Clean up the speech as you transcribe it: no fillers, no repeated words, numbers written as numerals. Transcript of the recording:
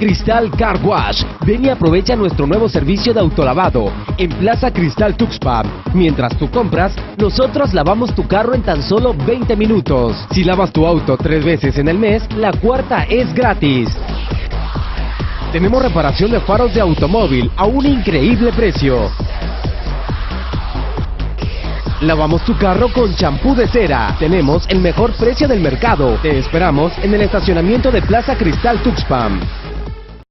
Cristal Car Wash. Ven y aprovecha nuestro nuevo servicio de autolavado en Plaza Cristal Tuxpan. Mientras tú compras, nosotros lavamos tu carro en tan solo 20 minutos. Si lavas tu auto 3 veces en el mes, la cuarta es gratis. Tenemos reparación de faros de automóvil a un increíble precio. Lavamos tu carro con champú de cera. Tenemos el mejor precio del mercado. Te esperamos en el estacionamiento de Plaza Cristal Tuxpan.